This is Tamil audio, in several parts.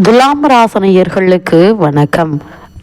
துலாம் ராசனையர்களுக்கு வணக்கம்.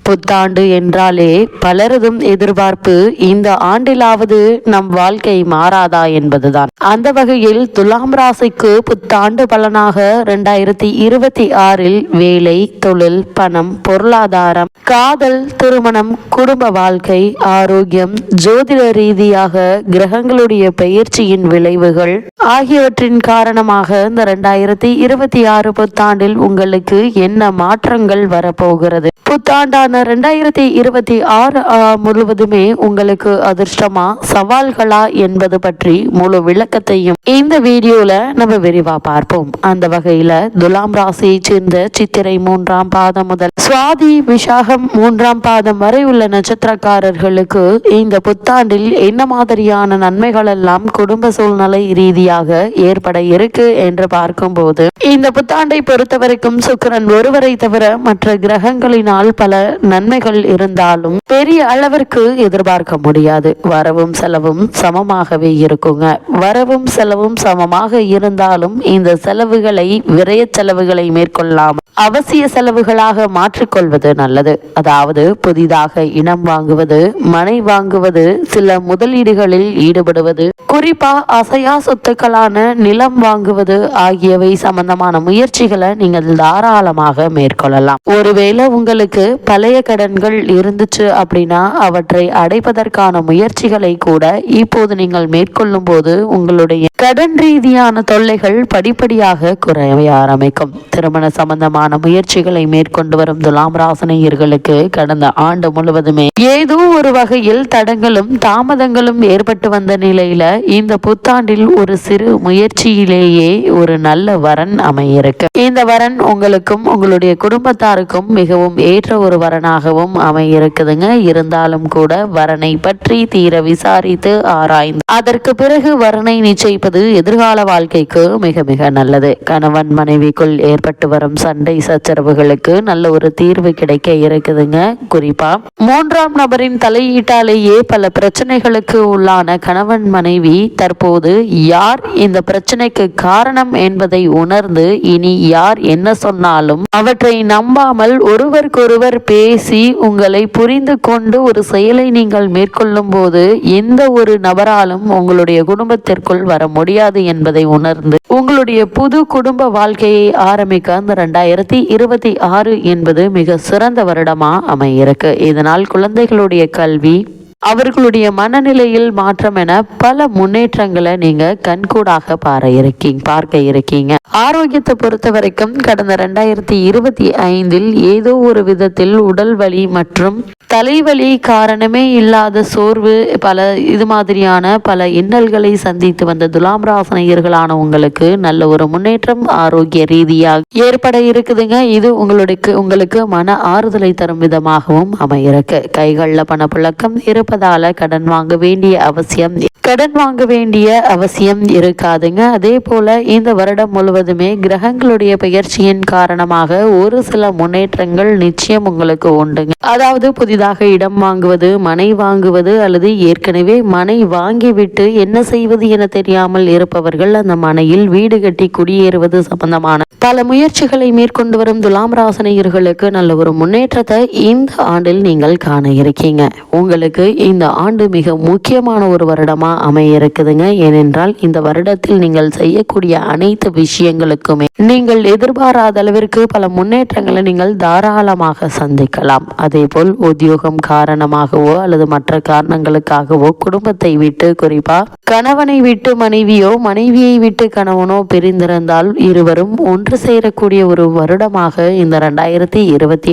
புத்தாண்டு என்றாலே பலரதும் எதிர்பார்ப்பு இந்த ஆண்டிலாவது நம் வாழ்க்கை மாறாதா என்பதுதான். அந்த வகையில் துலாம் ராசிக்கு புத்தாண்டு பலனாக 2026 வேலை, தொழில், பணம், பொருளாதாரம், காதல், திருமணம், குடும்ப வாழ்க்கை, ஆரோக்கியம், ஜோதிட ரீதியாக கிரகங்களுடைய பயிற்சியின் விளைவுகள் ஆகியவற்றின் காரணமாக இந்த 2026 புத்தாண்டில் உங்களுக்கு என்ன மாற்றங்கள் வரப்போகிறது? புத்தாண்டான 2026 முழுவதுமே உங்களுக்கு அதிர்ஷ்டமா, சவால்களா என்பது பற்றி முழு விளக்கத்தையும் இந்த வீடியோல நம்ம விரிவா பார்ப்போம். அந்த வகையில துலாம் ராசியை சேர்ந்த சித்திரை 3ஆம் பாதம் முதல் சுவாதி விஷாகம் 3ஆம் பாதம் வரை உள்ள நட்சத்திரக்காரர்களுக்கு இந்த புத்தாண்டில் என்ன மாதிரியான நன்மைகள் எல்லாம் குடும்ப சூழ்நிலை ரீதியாக ஏற்பட இருக்கு என்று பார்க்கும்போது, இந்த புத்தாண்டை பொறுத்தவரைக்கும் சுக்கிரன் ஒருவரை தவிர மற்ற கிரகங்களினால் பல நன்மைகள் இருந்தாலும் பெரிய அளவிற்கு எதிர்பார்க்க முடியாது. வரவும் செலவும் சமமாகவே இருக்குங்க. வரவும் செலவும் சமமாக இருந்தாலும் இந்த செலவுகளை விரய செலவுகளை மேற்கொள்ளாமல் அவசிய செலவுகளாக மாற்றிக்கொள்வது நல்லது. அதாவது புதிதாக இடம் வாங்குவது, மனை வாங்குவது, சில முதலீடுகளில் ஈடுபடுவது, குறிப்பா அசையா சொத்துக்களான நிலம் வாங்குவது ஆகியவை சம்பந்தமான முயற்சிகளை நீங்கள் தாராளமாக மேற்கொள்ளலாம். ஒருவேளை உங்களுக்கு பழைய கடன்கள் இருந்துச்சு அப்படின்னா அவற்றை அடைப்பதற்கான முயற்சிகளை கூட இப்போது நீங்கள் மேற்கொள்ளும் போது உங்களுடைய கடன் ரீதியான தொல்லைகள் படிப்படியாக குறைய ஆரம்பிக்கும். திருமண சம்பந்தமான முயற்சிகளை மேற்கொண்டு வரும் துலாம் ராசினியர்களுக்கு கடந்த ஆண்டு முழுவதுமே ஏதோ ஒரு வகையில் தடங்களும் தாமதங்களும் ஏற்பட்டு வந்த நிலையில இந்த புத்தாண்டில் ஒரு சிறு முயற்சியிலேயே ஒரு நல்ல வரன் அமையிருக்கு. இந்த வரன் உங்களுக்கும் உங்களுடைய குடும்பத்தாருக்கும் மிகவும் ஏற்ற ஒரு வரனாகவும் அமையிருக்குதுங்க. இருந்தாலும் கூட வரனை பற்றி தீர விசாரித்து ஆராய்ந்து அதற்கு பிறகு வரனை நிச்சயிப்பது எதிர்கால வாழ்க்கைக்கு மிக மிக நல்லது. கணவன் மனைவிக்குள் ஏற்பட்டு வரும் சண்டை சச்சரவுகளுக்கு நல்ல ஒரு தீர்வு கிடைக்க இருக்குதுங்க. குறிப்பா 3ஆம் நபரின் தலையீட்டாலேயே பல பிரச்சனைகளுக்கு உள்ளான கணவன் மனைவி தற்போது யார் இந்த பிரச்சனைக்கு காரணம் என்பதை உணர்ந்து இனி யார் என்ன சொன்னாலும் அவற்றை நம்பாமல் ஒருவருக்கொருவர் பேசி உங்களை புரிந்து கொண்டு ஒரு செயலை நீங்கள் மேற்கொள்ளும் போது எந்த ஒரு நபராலும் உங்களுடைய குடும்பத்திற்குள் வர முடியாது என்பதை உணர்ந்து உங்களுடைய புது குடும்ப வாழ்க்கையை ஆரம்பிக்க அந்த 2026 என்பது மிக சிறந்த வருடமா அமையிருக்கு. இதனால் குழந்தைகளுடைய கல்வி, அவர்களுடைய மனநிலையில் மாற்றம் என பல முன்னேற்றங்களை நீங்க கண்கூடாக பார்க்க இருக்கீங்க. ஆரோக்கியத்தை பொறுத்த வரைக்கும் கடந்த 2025 ஏதோ ஒரு விதத்தில் உடல் வலி மற்றும் தலைவலி, காரணமே இல்லாத சோர்வு, இது மாதிரியான பல இன்னல்களை சந்தித்து வந்த துலாம் ராசினியர்களான உங்களுக்கு நல்ல ஒரு முன்னேற்றம் ஆரோக்கிய ரீதியாக ஏற்பட இருக்குதுங்க. இது உங்களுக்கு மன ஆறுதலை தரும் விதமாகவும் அமையிருக்கு. கைகளில் பணப்புழக்கம் இருப்பதால கடன் வாங்க வேண்டிய அவசியம் இருக்காதுங்க. அதே போல இந்த வருடம் முழுவதுமே கிரகங்களுடைய பெயர்ச்சியின் காரணமாக ஒரு சில முன்னேற்றங்கள் நிச்சயம் உங்களுக்கு உண்டுங்க. அதாவது புதிதாக இடம் வாங்குவது, மனை வாங்குவது, அல்லது ஏற்கனவே மனை வாங்கிவிட்டு என்ன செய்வது என தெரியாமல் இருப்பவர்கள் அந்த மனையில் வீடு கட்டி குடியேறுவது சம்பந்தமான பல முயற்சிகளை மேற்கொண்டு வரும் துலாம் ராசினியர்களுக்கு நல்ல ஒரு முன்னேற்றத்தை இந்த ஆண்டில் நீங்கள் காண இருக்கீங்க. உங்களுக்கு இந்த ஆண்டு மிக முக்கியமான ஒரு வருடமா அமைய இருக்குதுங்க. ஏனென்றால் இந்த வருடத்தில் நீங்கள் செய்யக்கூடிய அனைத்து விஷயங்களுக்குமே நீங்கள் எதிர்பாராத அளவிற்கு பல முன்னேற்றங்களை நீங்கள் தாராளமாக சந்திக்கலாம். அதே போல் உத்தியோகம் காரணமாகவோ அல்லது மற்ற காரணங்களுக்காகவோ குடும்பத்தை விட்டு, குறிப்பா கணவனை விட்டு மனைவியோ, மனைவியை விட்டு கணவனோ பிரிந்திருந்தால் இருவரும் ஒன்று சேரக்கூடிய ஒரு வருடமாக இந்த 2026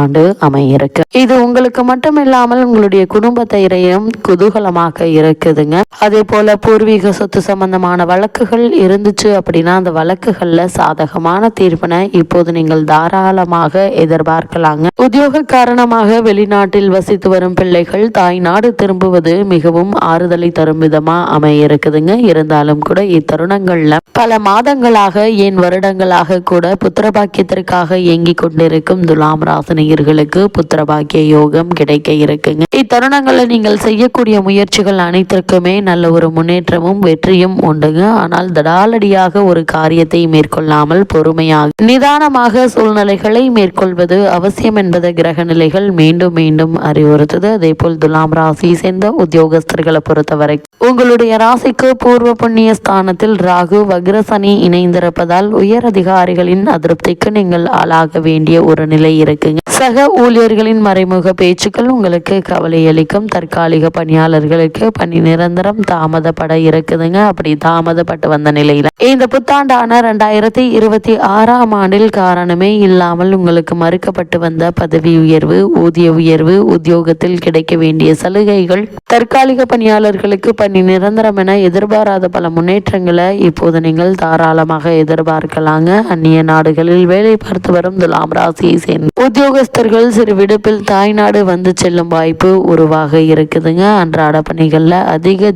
ஆண்டு அமையிருக்கு. இது உங்களுக்கு மட்டுமில்லாமல் உங்களுடைய குடும்பத்தையும் குதூகலமாக இருக்குதுங்க. அதே போல பூர்வீக சொத்து சம்பந்தமான வழக்குகள் இருந்துச்சு அப்படின்னா அந்த வழக்குகள்ல சாதகமான தீர்ப்பினை இப்போது நீங்கள் தாராளமாக எதிர்பார்க்கலாங்க. உத்தியோக காரணமாக வெளிநாட்டில் வசித்து வரும் பிள்ளைகள் தாய் நாடு திரும்புவது மிகவும் ஆறுதலை தரும் விதமா அமைய இருக்குதுங்க. இருந்தாலும் கூட இத்தருணங்கள்ல பல மாதங்களாக ஏன் வருடங்களாக கூட புத்திரபாக்கியத்திற்காக இயங்கிக் கொண்டிருக்கும் துலாம் ராசினியர்களுக்கு புத்திரபாக்கியம் பாக்கிய யோகம் கிடைக்க இருக்குங்க. இத்தருணங்களில் நீங்கள் செய்யக்கூடிய முயற்சிகள் அனைத்திற்குமே நல்ல ஒரு முன்னேற்றமும் வெற்றியும் உண்டுங்க. ஆனால் தடாலடியாக ஒரு காரியத்தை மேற்கொள்ளாமல் பொறுமையாக நிதானமாக சூழ்நிலைகளை மேற்கொள்வது அவசியம் என்பது கிரக நிலைகள் மீண்டும் மீண்டும் அறிவுறுத்துது. அதே போல் துலாம் ராசி சேர்ந்த உத்தியோகஸ்தர்களை பொறுத்தவரை உங்களுடைய ராசிக்கு பூர்வ புண்ணிய ஸ்தானத்தில் ராகு வக்ரசனி இணைந்திருப்பதால் உயர் அதிகாரிகளின் அதிருப்திக்கு நீங்கள் ஆளாக வேண்டிய ஒரு நிலை இருக்குங்க. சக ஊழியர்களின் மறைமுக பேச்சுக்கள் உங்களுக்கு கவலை அளிக்கும். தற்காலிக பணியாளர்களுக்கு பணி நிரந்தரம் தாமதப்பட இருக்குதுங்க. அப்படி தாமதப்பட்டு வந்த நிலையில இந்த புத்தாண்டான 2026ஆம் ஆண்டில் காரணமே இல்லாமல் உங்களுக்கு மறுக்கப்பட்டு வந்த பதவி உயர்வு, ஊதிய உயர்வு, உத்தியோகத்தில் கிடைக்க வேண்டிய சலுகைகள், தற்காலிக பணியாளர்களுக்கு பணி நிரந்தரம் என எதிர்பாராத பல முன்னேற்றங்களை இப்போது நீங்கள் தாராளமாக எதிர்பார்க்கலாங்க. அந்நிய நாடுகளில் வேலை பார்த்து வரும் துலாம் ராசியை சேர்ந்த உத்தியோகஸ்தர்கள் சிறு விடுப்பில் தாய்நாடு வந்து செல்லும் வாய்ப்பு உருவாக இருக்குதுங்க. அன்றாட பணிகள்ல அதிக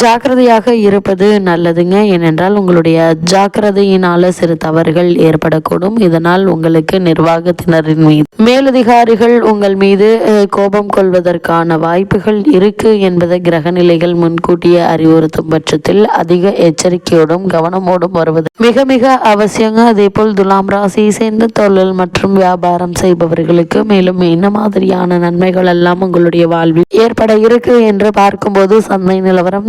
ஜாக்கிரதையாக இருப்பது நல்லதுங்க. ஏனென்றால் உங்களுடைய ஜாக்கிரதையினால சிறு தவறுகள் ஏற்படக்கூடும். இதனால் உங்களுக்கு நிர்வாகத்தினரின் மீது மேலதிகாரிகள் உங்கள் மீது கோபம் கொள்வதற்கான வாய்ப்புகள் இருக்கு என்பதை கிரக நிலைகள் முன்கூட்டியே அறிவுறுத்தும் பட்சத்தில் அதிக எச்சரிக்கையோடும் கவனமோடும் வருவது மிக மிக அவசியங்க. அதே போல் துலாம் ராசியை சேர்ந்த தொழில் மற்றும் வியாபாரம் செய்பவர்களுக்கு மேலும் என்ன மாதிரியான நன்மைகள் எல்லாம் உங்களுடைய வாழ்வில் ஏற்பட இருக்கு என்று பார்க்கும்போது சந்தை நிலவரம்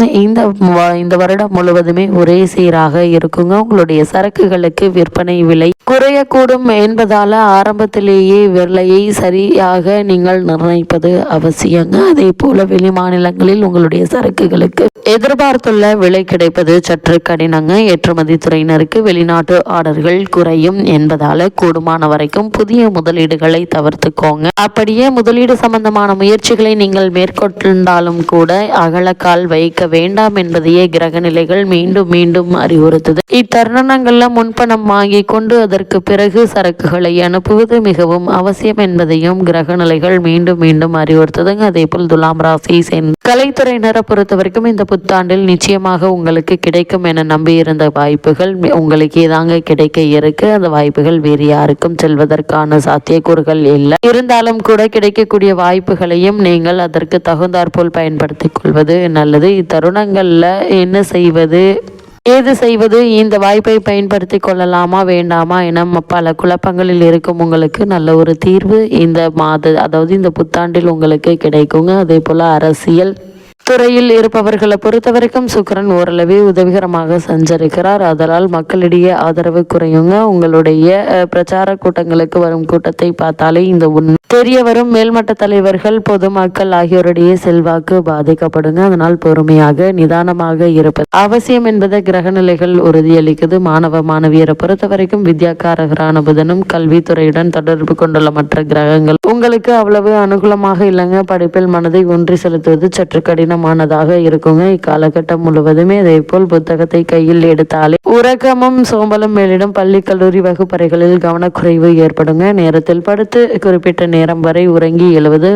இந்த வருடம் முழுவதுமே ஒரே சீராக இருக்குங்க. உங்களுடைய சரக்குகளுக்கு விற்பனை விலை குறையக்கூடும் என்பதால ஆரம்பத்திலேயே விலையை சரியாக நீங்கள் நிர்ணயிப்பது அவசியங்க. அதே போல வெளி மாநிலங்களில் உங்களுடைய சரக்குகளுக்கு எதிர்பார்த்துள்ள விலை கிடைப்பது சற்று கடினங்க. ஏற்றுமதி துறையினருக்கு வெளிநாட்டு ஆர்டர்கள் குறையும் என்பதால கூடுமான வரைக்கும் புதிய முதலீடுகளை தவிர்த்துக்கோங்க. அப்படியே முதலீடு சம்பந்தமான முயற்சிகளை நீங்கள் மேற்கொண்டாலும் கூட அகலக்கால் வைக்க வேண்டாம் என்பதையே கிரக நிலைகள் மீண்டும் மீண்டும் அறிவுறுத்துது. இத்தருணங்கள்ல முன்பணம் வாங்கி கொண்டு அதற்கு பிறகு சரக்குகளை அனுப்புவது மிகவும் அவசியம் என்பதையும் கிரக நிலைகள் மீண்டும் மீண்டும் அறிவுறுத்துதுங்க. அதே போல் துலாம் ராசியை சேர்ந்த கலைத்துறையினரை பொறுத்த வரைக்கும் இந்த புத்தாண்டில் நிச்சயமாக உங்களுக்கு கிடைக்கும் என நம்பியிருந்த வாய்ப்புகள் உங்களுக்கே தாங்க கிடைக்க இருக்கு. அந்த வாய்ப்புகள் வேறு யாருக்கும் செல்வதற்கான சாத்தியக்கூறுகள் இல்லை. இருந்தாலும் கூட கிடைக்கக்கூடிய வாய்ப்புகளையும் நீங்கள் அதற்கு தகுந்தாற்போல் பயன்படுத்திக் கொள்வது நல்லது. இத்தருணங்கள்ல என்ன செய்வது, ஏது செய்வது, இந்த வாய்ப்பை பயன்படுத்தி கொள்ளலாமா வேண்டாமா என பல குழப்பங்களில் இருக்கும் உங்களுக்கு நல்ல ஒரு தீர்வு இந்த புத்தாண்டில் உங்களுக்கு கிடைக்குங்க. அதே போல அரசியல் துறையில் இருப்பவர்களை பொறுத்த வரைக்கும் சுக்கிரன் ஓரளவே உதவிகரமாக சஞ்சரிக்கிறார். அதனால் மக்களிடையே ஆதரவு குறையுங்க. உங்களுடைய பிரச்சார கூட்டங்களுக்கு வரும் கூட்டத்தை பார்த்தாலே இந்த தெரிய வரும் மேல்மட்ட தலைவர்கள், பொதுமக்கள் ஆகியோருடைய செல்வாக்கு பாதிக்கப்படுங்க. அதனால் பொறுமையாக நிதானமாக இருப்பது அவசியம் என்பதை கிரக நிலைகள் உறுதியளிக்குது. மாணவ மாணவியரை பொறுத்த வரைக்கும் வித்யாக்காரகரான புதனும் கல்வித்துறையுடன் தொடர்பு கொண்டுள்ள மற்ற கிரகங்கள் உங்களுக்கு அவ்வளவு அனுகூலமாக இல்லைங்க. படிப்பில் மனதை ஒன்றி செலுத்துவது சற்று கடினமானதாக இருக்குங்க. இக்காலகட்டம் முழுவதுமே அதே போல் புத்தகத்தை கையில் எடுத்தாலே உறக்கமும் சோம்பலும் மேலிடும். பள்ளி கல்லூரி வகுப்பறைகளில் கவனக்குறைவு ஏற்படுங்க. நேரத்தில் படுத்து குறிப்பிட்ட நேரம் வரை உறங்கி எழுவது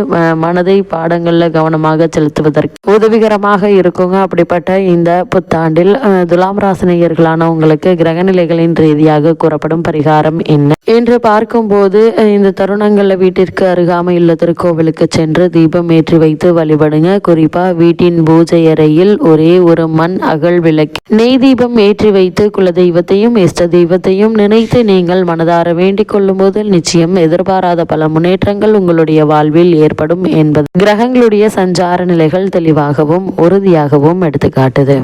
மனதை பாடங்கள்ல கவனமாக செலுத்துவதற்கு உதவிகரமாக இருக்குங்க. அப்படிப்பட்ட இந்த புத்தாண்டில் துலாம் ராசினியர்களான உங்களுக்கு கிரகநிலைகளின் ரீதியாக கூறப்படும் பரிகாரம் என்ன என்று பார்க்கும்போது இந்த தருணங்கள்ல வீட்டிற்கு அருகாமையுள்ள திருக்கோவிலுக்கு சென்று தீபம் ஏற்றி வைத்து வழிபடுங்க. குறிப்பா வீட்டின் பூஜை அறையில் ஒரே ஒரு மண் அகல் விளக்கு நெய் தீபம் ஏற்றி வைத்து குலதெய்வத்தையும் இஷ்ட தெய்வத்தையும் நினைத்து நீங்கள் மனதார வேண்டிக் கொள்ளும் போது நிச்சயம் எதிர்பாராத பல முன்னேற்றங்கள் உங்களுடைய வாழ்வில் ஏற்படும் என்பது கிரகங்களுடைய சஞ்சார நிலைகள் தெளிவாகவும் உறுதியாகவும் எடுத்துக்காட்டுது.